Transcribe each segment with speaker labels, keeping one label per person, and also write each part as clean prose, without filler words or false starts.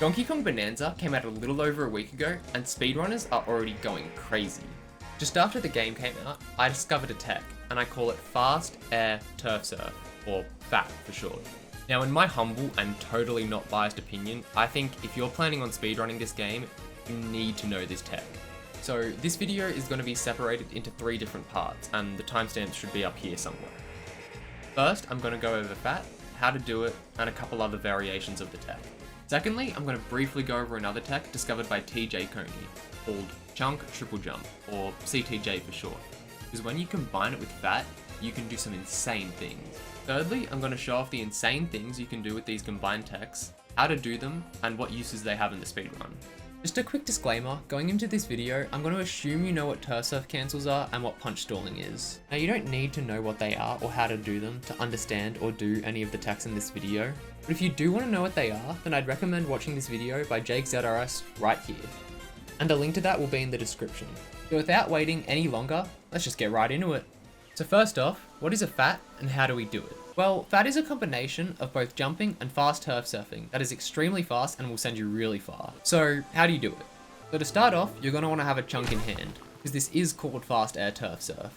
Speaker 1: Donkey Kong Bananza came out a little over a week ago, and speedrunners are already going crazy. Just after the game came out, I discovered a tech, and I call it Fast Air Turf Surf, or FAT for short. Now in my humble and totally not biased opinion, I think if you're planning on speedrunning this game, you need to know this tech. So this video is going to be separated into 3 different parts, and the timestamps should be up here somewhere. First, I'm going to go over FAT, how to do it, and a couple other variations of the tech. Secondly, I'm going to briefly go over another tech discovered by TJ Coney, called Chunk Triple Jump, or CTJ for short, because when you combine it with FAT, you can do some insane things. Thirdly, I'm going to show off the insane things you can do with these combined techs, how to do them, and what uses they have in the speedrun. Just a quick disclaimer, going into this video, I'm going to assume you know what turf surf cancels are and what punch stalling is. Now you don't need to know what they are or how to do them to understand or do any of the techs in this video, but if you do want to know what they are, then I'd recommend watching this video by Jake ZRS right here. And a link to that will be in the description. So without waiting any longer, let's just get right into it. So first off, what is a FAT and how do we do it? Well, FAT is a combination of both jumping and fast turf surfing that is extremely fast and will send you really far. So how do you do it? So to start off, you're going to want to have a chunk in hand, because this is called fast air turf surf.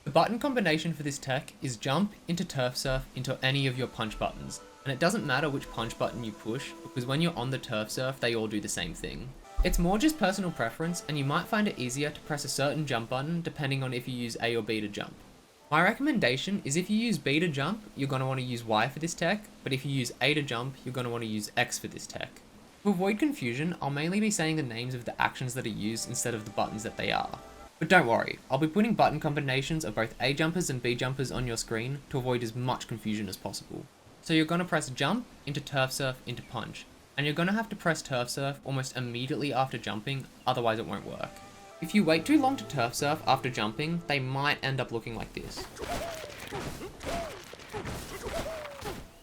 Speaker 1: The button combination for this tech is jump into turf surf into any of your punch buttons, and it doesn't matter which punch button you push, because when you're on the turf surf, they all do the same thing. It's more just personal preference, and you might find it easier to press a certain jump button depending on if you use A or B to jump. My recommendation is if you use B to jump, you're going to want to use Y for this tech, but if you use A to jump, you're going to want to use X for this tech. To avoid confusion, I'll mainly be saying the names of the actions that are used instead of the buttons that they are. But don't worry, I'll be putting button combinations of both A jumpers and B jumpers on your screen to avoid as much confusion as possible. So you're going to press jump into turf surf into punch, and you're going to have to press turf surf almost immediately after jumping, otherwise it won't work. If you wait too long to turf surf after jumping, they might end up looking like this.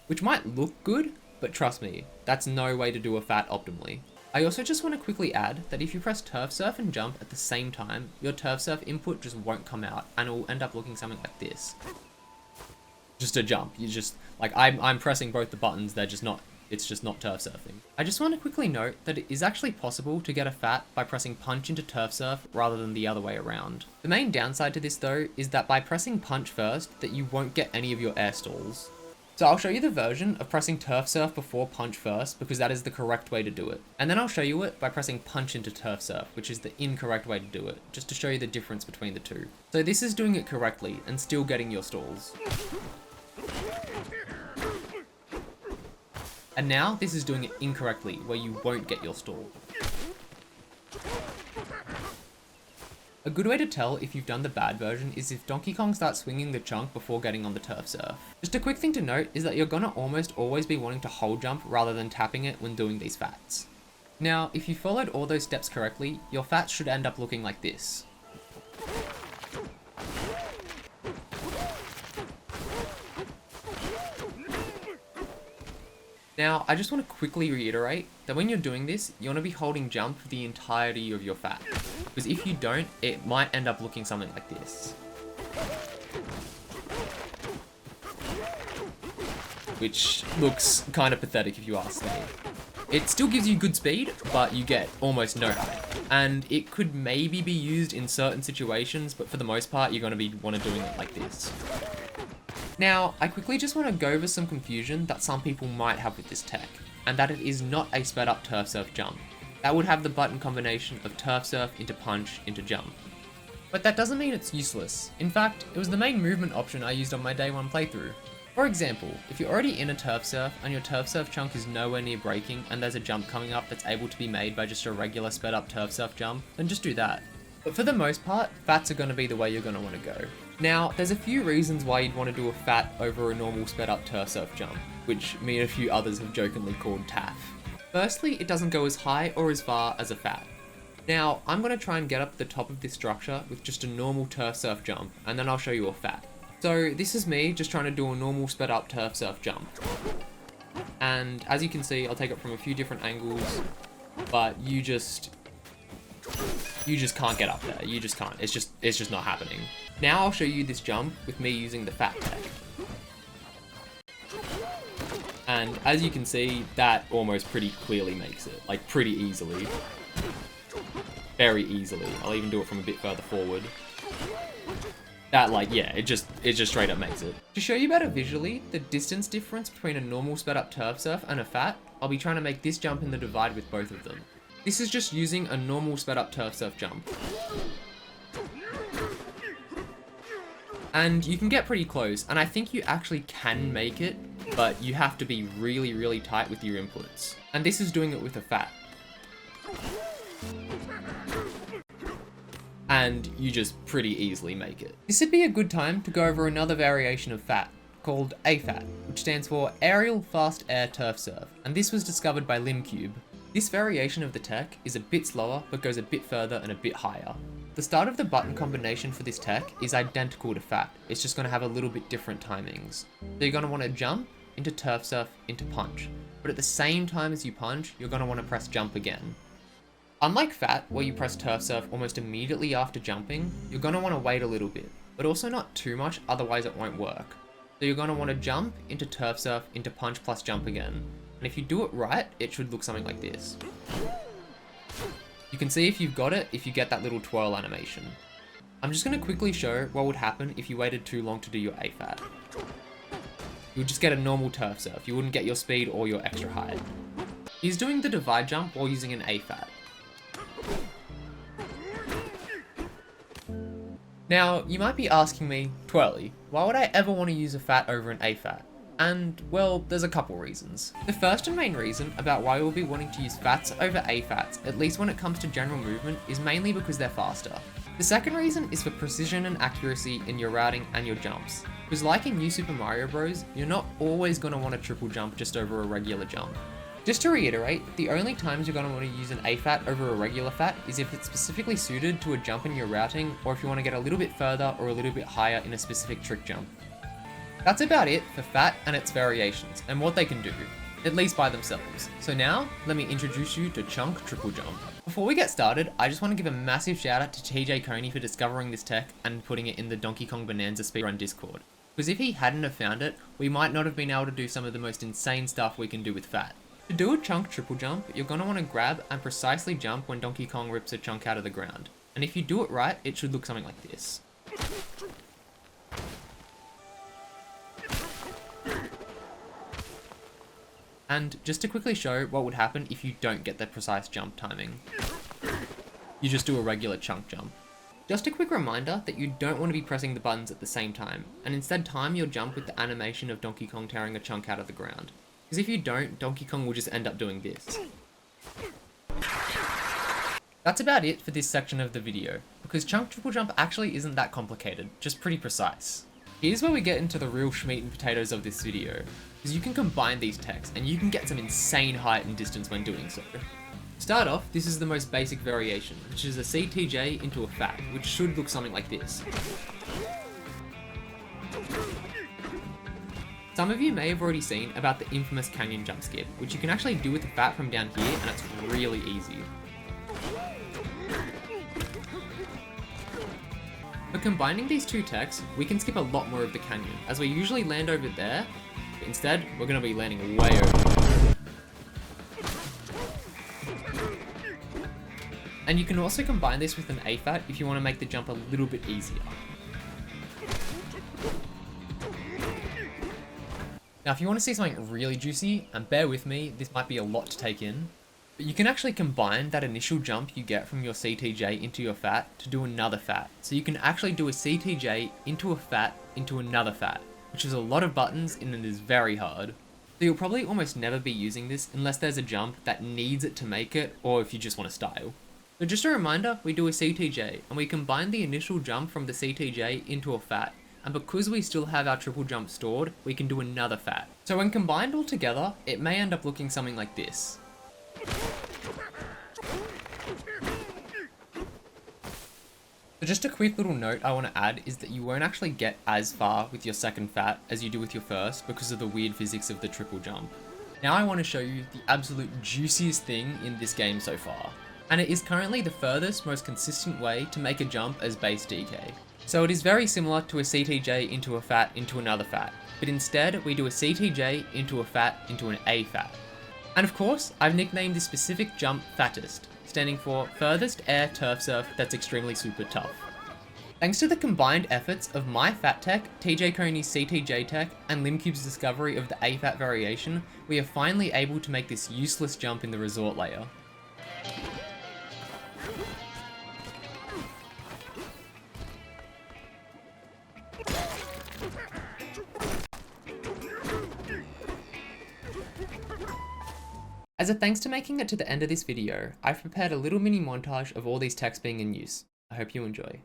Speaker 1: Which might look good, but trust me, that's no way to do a FAT optimally. I also just want to quickly add that if you press turf surf and jump at the same time, your turf surf input just won't come out and it will end up looking something like this. Just a jump, I'm pressing both the buttons, it's just not turf surfing. I just want to quickly note that it is actually possible to get a FAT by pressing punch into turf surf rather than the other way around. The main downside to this though is that by pressing punch first, that you won't get any of your air stalls. So I'll show you the version of pressing turf surf before punch first, because that is the correct way to do it. And then I'll show you it by pressing punch into turf surf, which is the incorrect way to do it, just to show you the difference between the two. So this is doing it correctly and still getting your stalls. And now this is doing it incorrectly, where you won't get your stall. A good way to tell if you've done the bad version is if Donkey Kong starts swinging the chunk before getting on the turf surf. Just a quick thing to note is that you're gonna almost always be wanting to hold jump rather than tapping it when doing these FATs. Now, if you followed all those steps correctly, your FAT should end up looking like this. Now, I just want to quickly reiterate that when you're doing this, you want to be holding jump for the entirety of your FAT, because if you don't, it might end up looking something like this. Which looks kind of pathetic if you ask me. It still gives you good speed, but you get almost no height. And it could maybe be used in certain situations, but for the most part, you're going to be doing it like this. Now, I quickly just want to go over some confusion that some people might have with this tech, and that it is not a sped up turf surf jump. That would have the button combination of turf surf into punch into jump. But that doesn't mean it's useless. In fact, it was the main movement option I used on my day 1 playthrough. For example, if you're already in a turf surf and your turf surf chunk is nowhere near breaking and there's a jump coming up that's able to be made by just a regular sped up turf surf jump, then just do that. But for the most part, FATs are going to be the way you're going to want to go. Now, there's a few reasons why you'd want to do a FAT over a normal sped up turf surf jump, which me and a few others have jokingly called TAF. Firstly, it doesn't go as high or as far as a FAT. Now, I'm going to try and get up to the top of this structure with just a normal turf surf jump, and then I'll show you a FAT. So this is me just trying to do a normal sped up turf surf jump. And as you can see, I'll take it from a few different angles, but you just can't get up there. You just can't. It's just not happening. Now I'll show you this jump with me using the FAT tech. And as you can see, that almost pretty clearly makes it, like pretty easily. Very easily. I'll even do it from a bit further forward. That, like, yeah, it just straight up makes it. To show you better visually, the distance difference between a normal sped up turf surf and a fat, I'll be trying to make this jump in the divide with both of them. This is just using a normal sped up turf surf jump. And you can get pretty close, and I think you actually can make it, but you have to be really, really tight with your inputs. And this is doing it with a fat. And you just pretty easily make it. This would be a good time to go over another variation of fat, called AFAT, which stands for Aerial Fast Air Turf Surf, and this was discovered by Limcube. This variation of the tech is a bit slower, but goes a bit further and a bit higher. The start of the button combination for this tech is identical to fat, it's just going to have a little bit different timings. So you're going to want to jump, into turf surf, into punch, but at the same time as you punch, you're going to want to press jump again. Unlike fat, where you press turf surf almost immediately after jumping, you're going to want to wait a little bit, but also not too much, otherwise it won't work. So you're going to want to jump, into turf surf, into punch plus jump again. And if you do it right, it should look something like this. You can see if you've got it if you get that little twirl animation. I'm just going to quickly show what would happen if you waited too long to do your AFAT. You would just get a normal turf surf, you wouldn't get your speed or your extra height. He's doing the divide jump while using an AFAT. Now, you might be asking me, Twirly, why would I ever want to use a fat over an AFAT? And, well, there's a couple reasons. The first and main reason about why we'll be wanting to use fats over AFATs, at least when it comes to general movement, is mainly because they're faster. The second reason is for precision and accuracy in your routing and your jumps. Because like in New Super Mario Bros, you're not always going to want to triple jump just over a regular jump. Just to reiterate, the only times you're going to want to use an AFAT over a regular fat is if it's specifically suited to a jump in your routing, or if you want to get a little bit further or a little bit higher in a specific trick jump. That's about it for fat and its variations, and what they can do, at least by themselves. So now, let me introduce you to Chunk Triple Jump. Before we get started, I just want to give a massive shout out to TJ Coney for discovering this tech and putting it in the Donkey Kong Bananza speedrun Discord. Because if he hadn't have found it, we might not have been able to do some of the most insane stuff we can do with fat. To do a chunk triple jump, you're going to want to grab and precisely jump when Donkey Kong rips a chunk out of the ground. And if you do it right, it should look something like this. And just to quickly show what would happen if you don't get the precise jump timing. You just do a regular chunk jump. Just a quick reminder that you don't want to be pressing the buttons at the same time, and instead time your jump with the animation of Donkey Kong tearing a chunk out of the ground. Because if you don't, Donkey Kong will just end up doing this. That's about it for this section of the video, because chunk triple jump actually isn't that complicated, just pretty precise. Here's where we get into the real meat and potatoes of this video, because you can combine these techs and you can get some insane height and distance when doing so. To start off, this is the most basic variation, which is a CTJ into a fat, which should look something like this. Some of you may have already seen about the infamous canyon jump skip, which you can actually do with the fat from down here, and it's really easy. For combining these two techs, we can skip a lot more of the canyon, as we usually land over there, but instead, we're going to be landing way over there. And you can also combine this with an AFAT if you want to make the jump a little bit easier. Now, if you want to see something really juicy, and bear with me, this might be a lot to take in, but you can actually combine that initial jump you get from your CTJ into your fat to do another fat. So you can actually do a CTJ into a fat into another fat, which is a lot of buttons and it is very hard. So you'll probably almost never be using this unless there's a jump that needs it to make it, or if you just want to style. So just a reminder, we do a CTJ, and we combine the initial jump from the CTJ into a fat. And because we still have our triple jump stored, we can do another fat. So when combined all together, it may end up looking something like this. So just a quick little note I want to add is that you won't actually get as far with your second fat as you do with your first because of the weird physics of the triple jump. Now I want to show you the absolute juiciest thing in this game so far. And it is currently the furthest, most consistent way to make a jump as base DK. So it is very similar to a CTJ into a fat into another fat, but instead we do a CTJ into a fat into an A fat. And of course, I've nicknamed this specific jump fattest, standing for furthest air turf surf that's extremely super tough. Thanks to the combined efforts of my fat tech, TJ Coney's CTJ Tech, and Limcube's discovery of the A fat variation, we are finally able to make this useless jump in the resort layer. As a thanks to making it to the end of this video, I've prepared a little mini montage of all these techs being in use. I hope you enjoy.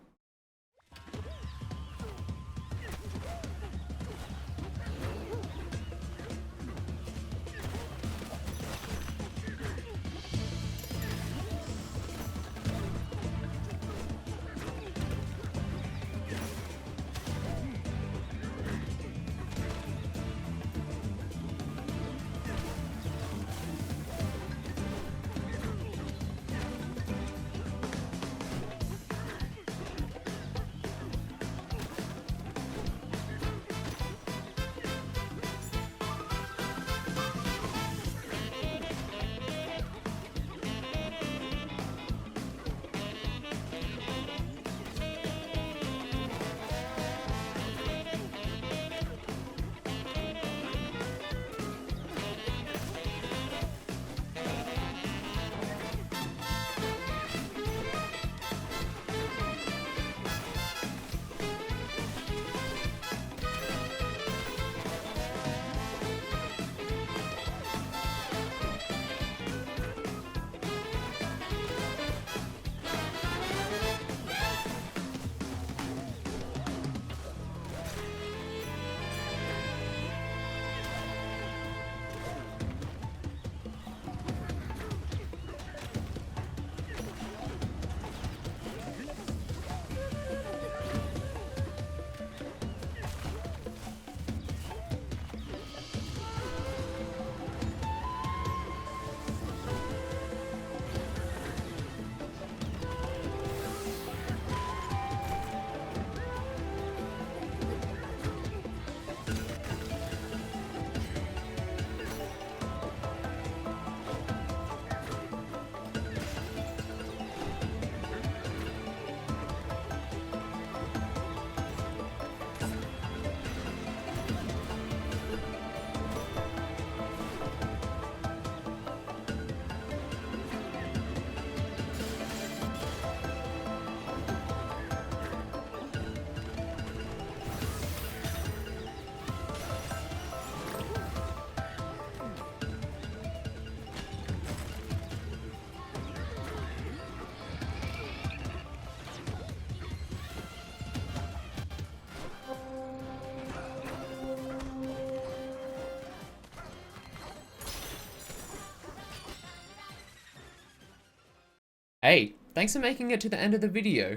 Speaker 1: Hey, thanks for making it to the end of the video.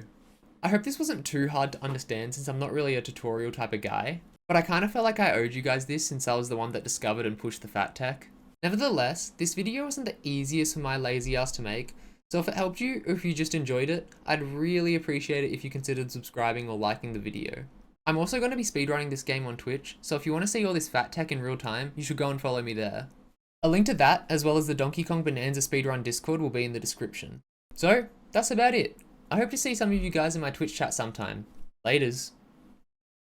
Speaker 1: I hope this wasn't too hard to understand since I'm not really a tutorial type of guy, but I kind of felt like I owed you guys this since I was the one that discovered and pushed the fat tech. Nevertheless, this video wasn't the easiest for my lazy ass to make, so if it helped you or if you just enjoyed it, I'd really appreciate it if you considered subscribing or liking the video. I'm also going to be speedrunning this game on Twitch, so if you want to see all this fat tech in real time, you should go and follow me there. A link to that, as well as the Donkey Kong Bananza speedrun Discord, will be in the description. So, that's about it. I hope to see some of you guys in my Twitch chat sometime. Laters.